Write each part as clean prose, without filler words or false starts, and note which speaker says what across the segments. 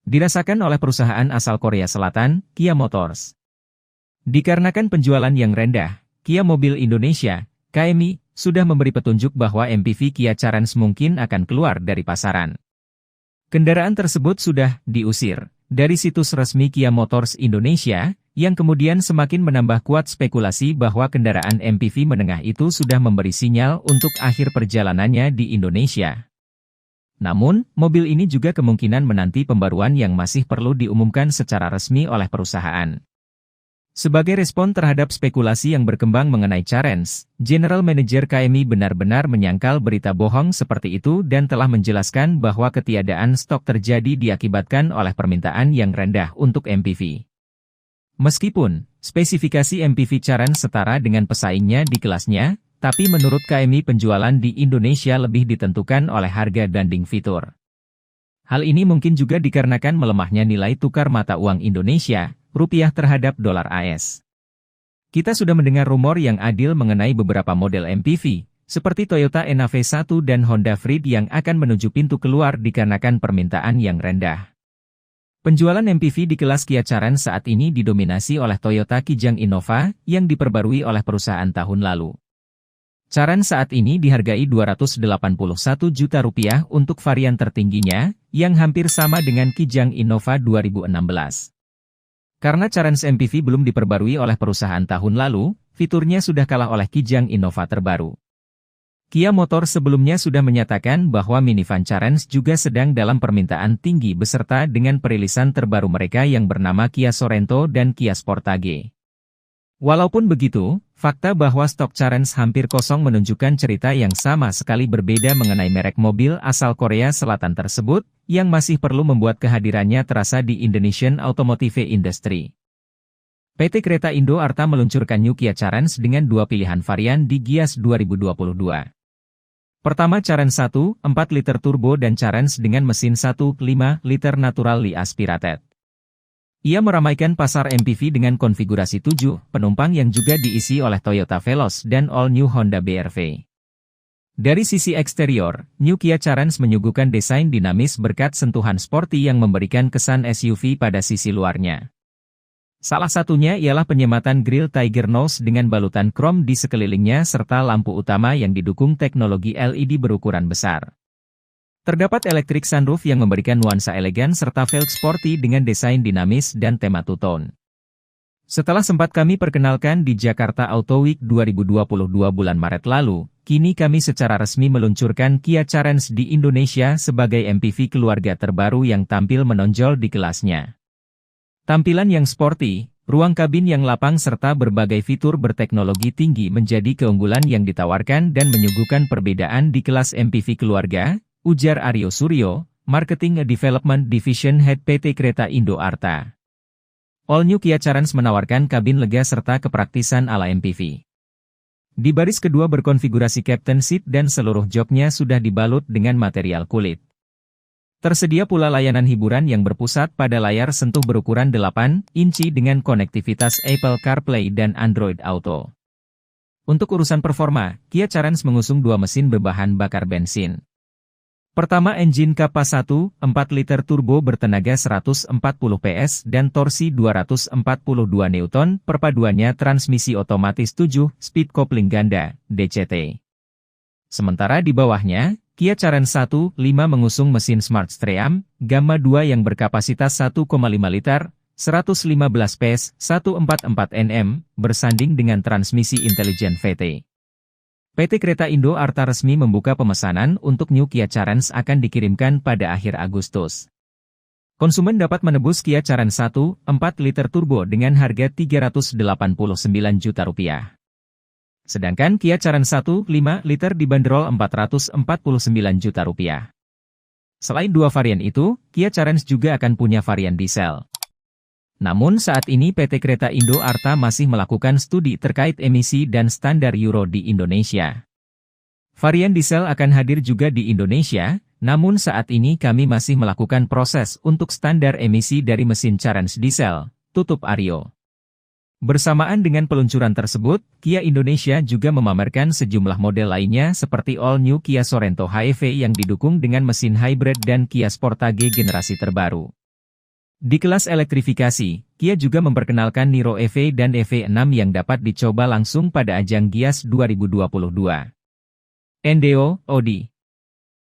Speaker 1: dirasakan oleh perusahaan asal Korea Selatan, Kia Motors. Dikarenakan penjualan yang rendah, Kia Mobil Indonesia, KMI, sudah memberi petunjuk bahwa MPV Kia Carens mungkin akan keluar dari pasaran. Kendaraan tersebut sudah diusir dari situs resmi Kia Motors Indonesia, yang kemudian semakin menambah kuat spekulasi bahwa kendaraan MPV menengah itu sudah memberi sinyal untuk akhir perjalanannya di Indonesia. Namun, mobil ini juga kemungkinan menanti pembaruan yang masih perlu diumumkan secara resmi oleh perusahaan. Sebagai respon terhadap spekulasi yang berkembang mengenai Carens, General Manager KMI benar-benar menyangkal berita bohong seperti itu dan telah menjelaskan bahwa ketiadaan stok terjadi diakibatkan oleh permintaan yang rendah untuk MPV. Meskipun spesifikasi MPV Carens setara dengan pesaingnya di kelasnya, tapi menurut KMI penjualan di Indonesia lebih ditentukan oleh harga banding fitur. Hal ini mungkin juga dikarenakan melemahnya nilai tukar mata uang Indonesia, rupiah terhadap dolar AS. Kita sudah mendengar rumor yang adil mengenai beberapa model MPV, seperti Toyota NAV1 dan Honda Freed yang akan menuju pintu keluar dikarenakan permintaan yang rendah. Penjualan MPV di kelas Kia Carens saat ini didominasi oleh Toyota Kijang Innova, yang diperbarui oleh perusahaan tahun lalu. Carens saat ini dihargai Rp281 juta untuk varian tertingginya, yang hampir sama dengan Kijang Innova 2016. Karena Carens MPV belum diperbarui oleh perusahaan tahun lalu, fiturnya sudah kalah oleh Kijang Innova terbaru. Kia Motors sebelumnya sudah menyatakan bahwa minivan Carens juga sedang dalam permintaan tinggi beserta dengan perilisan terbaru mereka yang bernama Kia Sorento dan Kia Sportage. Walaupun begitu, fakta bahwa stok Carens hampir kosong menunjukkan cerita yang sama sekali berbeda mengenai merek mobil asal Korea Selatan tersebut, yang masih perlu membuat kehadirannya terasa di Indonesian Automotive Industry. PT Kereta Indo Arta meluncurkan New Kia Carens dengan dua pilihan varian di Gias 2022. Pertama Carens 1, 4 liter turbo dan Carens dengan mesin 1,5 liter naturally aspirated. Ia meramaikan pasar MPV dengan konfigurasi 7 penumpang yang juga diisi oleh Toyota Veloz dan all-new Honda BR-V. Dari sisi eksterior, New Kia Carens menyuguhkan desain dinamis berkat sentuhan sporty yang memberikan kesan SUV pada sisi luarnya. Salah satunya ialah penyematan grill Tiger Nose dengan balutan krom di sekelilingnya serta lampu utama yang didukung teknologi LED berukuran besar. Terdapat electric sunroof yang memberikan nuansa elegan serta velg sporty dengan desain dinamis dan tema two-tone. Setelah sempat kami perkenalkan di Jakarta Auto Week 2022 bulan Maret lalu, kini kami secara resmi meluncurkan Kia Carens di Indonesia sebagai MPV keluarga terbaru yang tampil menonjol di kelasnya. Tampilan yang sporty, ruang kabin yang lapang serta berbagai fitur berteknologi tinggi menjadi keunggulan yang ditawarkan dan menyuguhkan perbedaan di kelas MPV keluarga, ujar Aryo Suryo, Marketing Development Division Head PT Kereta Indo Arta. All New Kia Carens menawarkan kabin lega serta kepraktisan ala MPV. Di baris kedua berkonfigurasi captain seat dan seluruh joknya sudah dibalut dengan material kulit. Tersedia pula layanan hiburan yang berpusat pada layar sentuh berukuran 8 inci dengan konektivitas Apple CarPlay dan Android Auto. Untuk urusan performa, Kia Carens mengusung dua mesin berbahan bakar bensin. Pertama engine Kappa 1, 4 liter turbo bertenaga 140 PS dan torsi 242 Newton, perpaduannya transmisi otomatis 7 speed coupling ganda, DCT. Sementara di bawahnya, Kia Carens 1.5 mengusung mesin Smart Stream, Gamma 2 yang berkapasitas 1,5 liter, 115 PS, 144 Nm, bersanding dengan transmisi intelijen VT. PT Kereta Indo Arta resmi membuka pemesanan untuk New Kia Carens akan dikirimkan pada akhir Agustus. Konsumen dapat menebus Kia Carens 1, 4 liter turbo dengan harga Rp389 juta. Sedangkan Kia Carens 1, 5 liter dibanderol Rp449 juta. Selain dua varian itu, Kia Carens juga akan punya varian diesel. Namun saat ini PT Kereta Indo Arta masih melakukan studi terkait emisi dan standar Euro di Indonesia. Varian diesel akan hadir juga di Indonesia, namun saat ini kami masih melakukan proses untuk standar emisi dari mesin Carens diesel, tutup Aryo. Bersamaan dengan peluncuran tersebut, Kia Indonesia juga memamerkan sejumlah model lainnya seperti All New Kia Sorento HEV yang didukung dengan mesin hybrid dan Kia Sportage generasi terbaru. Di kelas elektrifikasi, Kia juga memperkenalkan Niro EV dan EV6 yang dapat dicoba langsung pada ajang Gias 2022. NDO, Audi.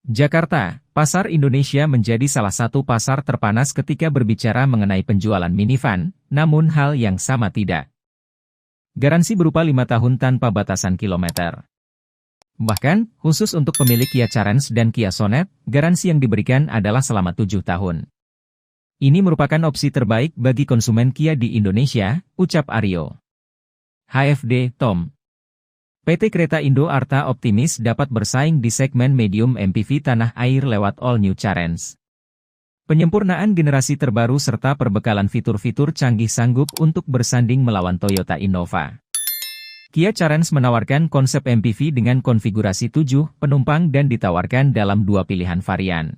Speaker 1: Jakarta, pasar Indonesia menjadi salah satu pasar terpanas ketika berbicara mengenai penjualan minivan, namun hal yang sama tidak. Garansi berupa 5 tahun tanpa batasan kilometer. Bahkan, khusus untuk pemilik Kia Carens dan Kia Sonet, garansi yang diberikan adalah selama 7 tahun. Ini merupakan opsi terbaik bagi konsumen Kia di Indonesia, ucap Aryo. HFD, Tom. PT Kereta Indo Arta optimis dapat bersaing di segmen medium MPV tanah air lewat All New Carens. Penyempurnaan generasi terbaru serta perbekalan fitur-fitur canggih sanggup untuk bersanding melawan Toyota Innova. Kia Carens menawarkan konsep MPV dengan konfigurasi 7 penumpang dan ditawarkan dalam 2 pilihan varian.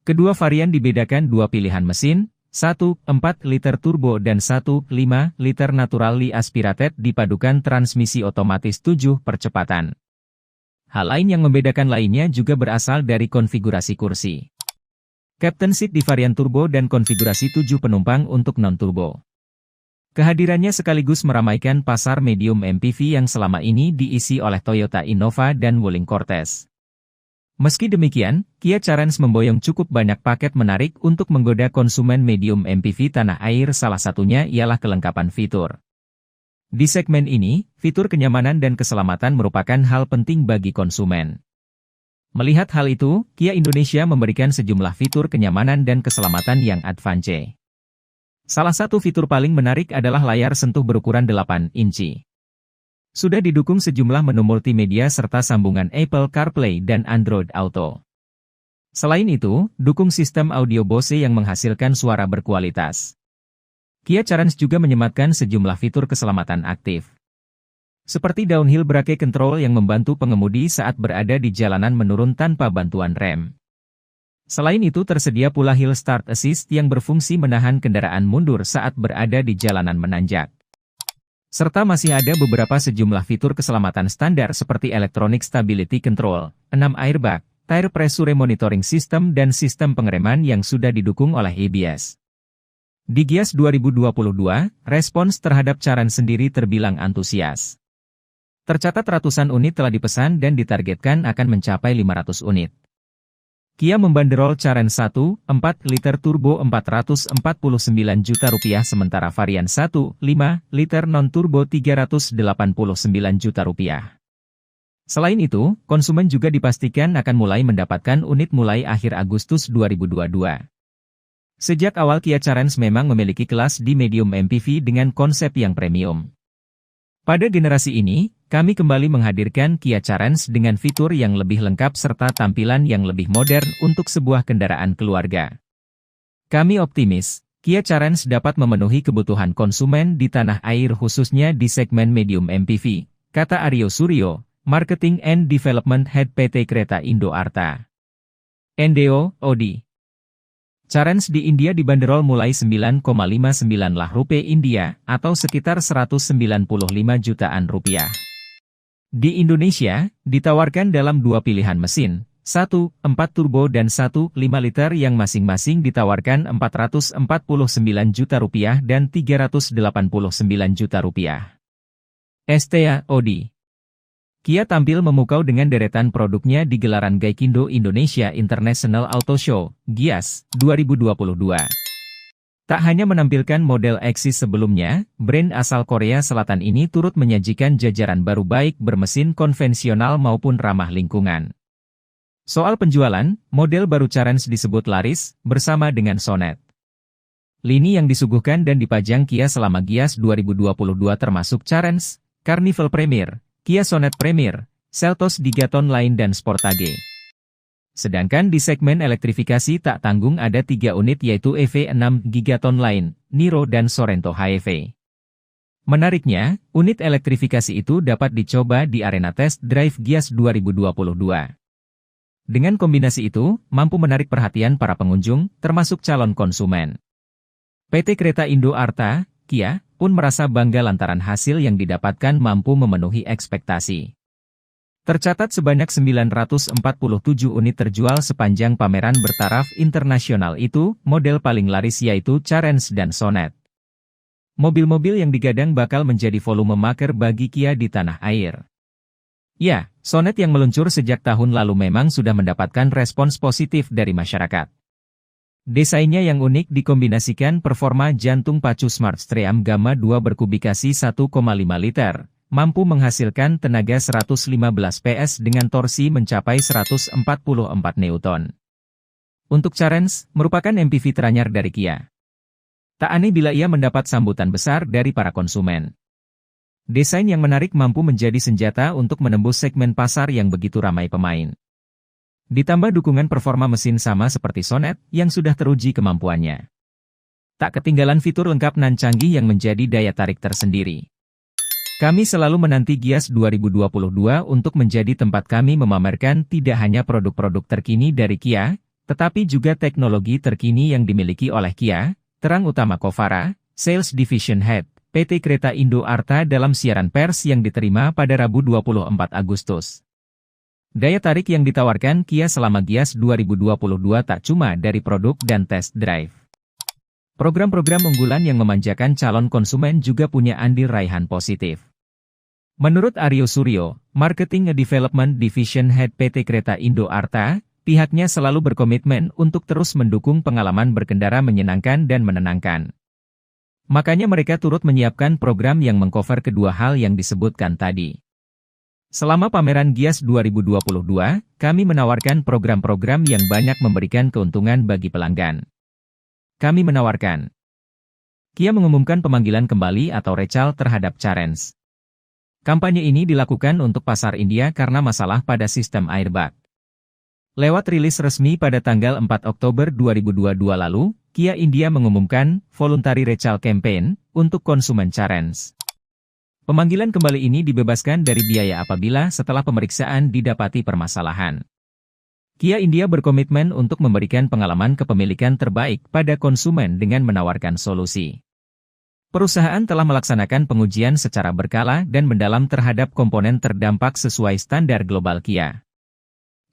Speaker 1: Kedua varian dibedakan 2 pilihan mesin, 1 4 liter turbo dan 1 5 liter naturally aspirated dipadukan transmisi otomatis 7 percepatan. Hal lain yang membedakan lainnya juga berasal dari konfigurasi kursi. Captain Seat di varian turbo dan konfigurasi 7 penumpang untuk non-turbo. Kehadirannya sekaligus meramaikan pasar medium MPV yang selama ini diisi oleh Toyota Innova dan Wuling Cortez. Meski demikian, Kia Carens memboyong cukup banyak paket menarik untuk menggoda konsumen medium MPV tanah air, salah satunya ialah kelengkapan fitur. Di segmen ini, fitur kenyamanan dan keselamatan merupakan hal penting bagi konsumen. Melihat hal itu, Kia Indonesia memberikan sejumlah fitur kenyamanan dan keselamatan yang advance. Salah satu fitur paling menarik adalah layar sentuh berukuran 8 inci. Sudah didukung sejumlah menu multimedia serta sambungan Apple CarPlay dan Android Auto. Selain itu, dukung sistem audio Bose yang menghasilkan suara berkualitas. Kia Carens juga menyematkan sejumlah fitur keselamatan aktif. Seperti downhill brake control yang membantu pengemudi saat berada di jalanan menurun tanpa bantuan rem. Selain itu tersedia pula Hill Start Assist yang berfungsi menahan kendaraan mundur saat berada di jalanan menanjak. Serta masih ada beberapa sejumlah fitur keselamatan standar seperti Electronic Stability Control, 6 airbag, Tire Pressure Monitoring System dan sistem pengereman yang sudah didukung oleh ABS. Di Gias 2022, respons terhadap Carens sendiri terbilang antusias. Tercatat ratusan unit telah dipesan dan ditargetkan akan mencapai 500 unit. Kia membanderol Carens 1, 4 liter turbo Rp449 juta sementara varian 1, 5 liter non-turbo Rp389 juta. Selain itu, konsumen juga dipastikan akan mulai mendapatkan unit mulai akhir Agustus 2022. Sejak awal Kia Carens memang memiliki kelas di medium MPV dengan konsep yang premium. Pada generasi ini, kami kembali menghadirkan Kia Carens dengan fitur yang lebih lengkap serta tampilan yang lebih modern untuk sebuah kendaraan keluarga. Kami optimis, Kia Carens dapat memenuhi kebutuhan konsumen di tanah air khususnya di segmen medium MPV, kata Aryo Suryo, Marketing and Development Head PT Kereta Indo Arta. NDO, Audi. Carens di India dibanderol mulai 9,59 Lakh rupiah India atau sekitar 195 jutaan rupiah. Di Indonesia, ditawarkan dalam 2 pilihan mesin, 1 4 turbo dan 1 5 liter yang masing-masing ditawarkan Rp449 juta dan Rp389 juta. STA Audi. Kia tampil memukau dengan deretan produknya di gelaran Gaikindo Indonesia International Auto Show, Gias, 2022. Tak hanya menampilkan model Exis sebelumnya, brand asal Korea Selatan ini turut menyajikan jajaran baru baik bermesin konvensional maupun ramah lingkungan. Soal penjualan, model baru Carens disebut laris, bersama dengan Sonet. Lini yang disuguhkan dan dipajang Kia selama Gias 2022 termasuk Carens, Carnival Premier, Kia Sonet Premier, Seltos Gigaton Line dan Sportage. Sedangkan di segmen elektrifikasi tak tanggung ada 3 unit yaitu EV6 Gigaton Line, Niro dan Sorento HEV. Menariknya, unit elektrifikasi itu dapat dicoba di arena test drive Gias 2022. Dengan kombinasi itu, mampu menarik perhatian para pengunjung, termasuk calon konsumen. PT Kereta Indo Arta, Kia, pun merasa bangga lantaran hasil yang didapatkan mampu memenuhi ekspektasi. Tercatat sebanyak 947 unit terjual sepanjang pameran bertaraf internasional itu, model paling laris yaitu Charence dan Sonet. Mobil-mobil yang digadang bakal menjadi volume maker bagi Kia di tanah air. Ya, Sonet yang meluncur sejak tahun lalu memang sudah mendapatkan respons positif dari masyarakat. Desainnya yang unik dikombinasikan performa jantung pacu Smartstream Gamma 2 berkubikasi 1,5 liter. Mampu menghasilkan tenaga 115 PS dengan torsi mencapai 144 Newton. Untuk Charence, merupakan MPV teranyar dari Kia. Tak aneh bila ia mendapat sambutan besar dari para konsumen. Desain yang menarik mampu menjadi senjata untuk menembus segmen pasar yang begitu ramai pemain. Ditambah dukungan performa mesin sama seperti Sonet yang sudah teruji kemampuannya. Tak ketinggalan fitur lengkap nan canggih yang menjadi daya tarik tersendiri. Kami selalu menanti Gias 2022 untuk menjadi tempat kami memamerkan tidak hanya produk-produk terkini dari Kia, tetapi juga teknologi terkini yang dimiliki oleh Kia, terang utama Covara, Sales Division Head, PT Kereta Indo Arta dalam siaran pers yang diterima pada Rabu 24 Agustus. Daya tarik yang ditawarkan Kia selama Gias 2022 tak cuma dari produk dan test drive. Program-program unggulan yang memanjakan calon konsumen juga punya andil raihan positif. Menurut Aryo Suryo, Marketing Development Division Head PT Kereta Indo Arta, pihaknya selalu berkomitmen untuk terus mendukung pengalaman berkendara menyenangkan dan menenangkan. Makanya mereka turut menyiapkan program yang mengcover kedua hal yang disebutkan tadi. Selama pameran Gias 2022, kami menawarkan program-program yang banyak memberikan keuntungan bagi pelanggan. Kami menawarkan. Kia mengumumkan pemanggilan kembali atau recal terhadap Charence. Kampanye ini dilakukan untuk pasar India karena masalah pada sistem airbag. Lewat rilis resmi pada tanggal 4 Oktober 2022 lalu, Kia India mengumumkan voluntary recal campaign untuk konsumen Charence. Pemanggilan kembali ini dibebaskan dari biaya apabila setelah pemeriksaan didapati permasalahan. Kia India berkomitmen untuk memberikan pengalaman kepemilikan terbaik pada konsumen dengan menawarkan solusi. Perusahaan telah melaksanakan pengujian secara berkala dan mendalam terhadap komponen terdampak sesuai standar global Kia.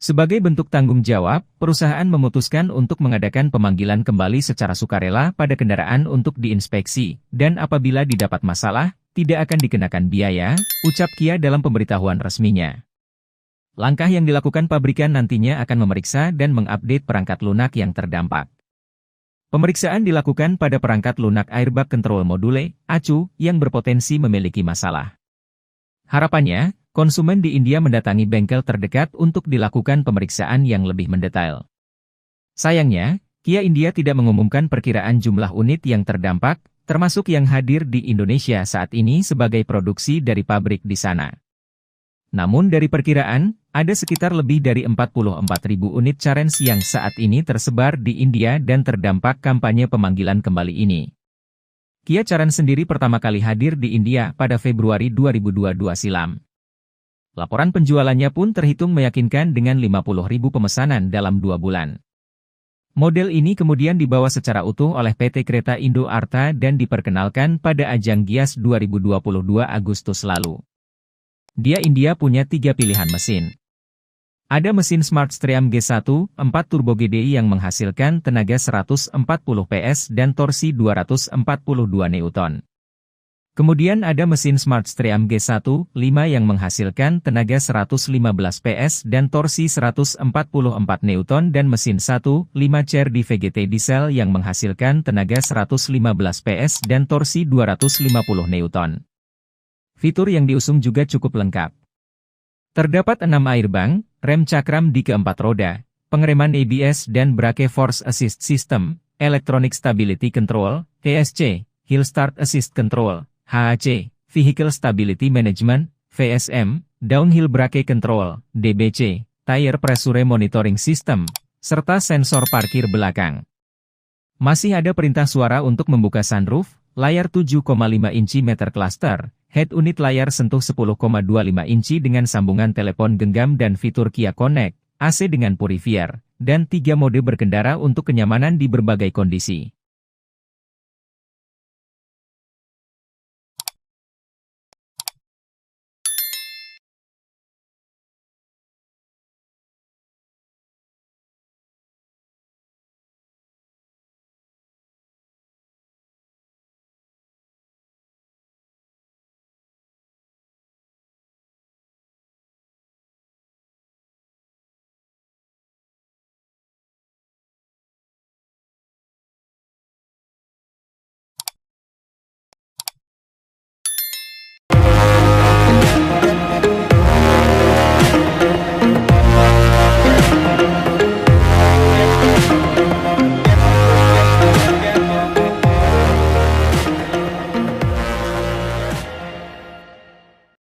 Speaker 1: Sebagai bentuk tanggung jawab, perusahaan memutuskan untuk mengadakan pemanggilan kembali secara sukarela pada kendaraan untuk diinspeksi, dan apabila didapat masalah, tidak akan dikenakan biaya, ucap Kia dalam pemberitahuan resminya. Langkah yang dilakukan pabrikan nantinya akan memeriksa dan mengupdate perangkat lunak yang terdampak. Pemeriksaan dilakukan pada perangkat lunak Airbag Control Module, ACU, yang berpotensi memiliki masalah. Harapannya, konsumen di India mendatangi bengkel terdekat untuk dilakukan pemeriksaan yang lebih mendetail. Sayangnya, Kia India tidak mengumumkan perkiraan jumlah unit yang terdampak, termasuk yang hadir di Indonesia saat ini sebagai produksi dari pabrik di sana. Namun dari perkiraan, ada sekitar lebih dari 44.000 unit Charence yang saat ini tersebar di India dan terdampak kampanye pemanggilan kembali ini. Kia Charence sendiri pertama kali hadir di India pada Februari 2022 silam. Laporan penjualannya pun terhitung meyakinkan dengan 50.000 pemesanan dalam 2 bulan. Model ini kemudian dibawa secara utuh oleh PT Kereta Indo Arta dan diperkenalkan pada ajang Gias 2022 Agustus lalu. Dia India punya 3 pilihan mesin. Ada mesin Smartstream G1, 4 turbo GDI yang menghasilkan tenaga 140 PS dan torsi 242 Newton. Kemudian ada mesin Smartstream G1, 5 yang menghasilkan tenaga 115 PS dan torsi 144 Newton dan mesin 1, 5 CR-D VGT diesel yang menghasilkan tenaga 115 PS dan torsi 250 Newton. Fitur yang diusung juga cukup lengkap. Terdapat 6 airbag, rem cakram di keempat roda, pengereman ABS dan brake force assist system, electronic stability control, ESC, hill start assist control, HAC, vehicle stability management, VSM, downhill brake control, DBC, tire pressure monitoring system, serta sensor parkir belakang. Masih ada perintah suara untuk membuka sunroof, layar 7,5 inci meter cluster, head unit layar sentuh 10,25 inci dengan sambungan telepon genggam dan fitur Kia Connect, AC dengan Purifier, dan 3 mode berkendara untuk kenyamanan di berbagai kondisi.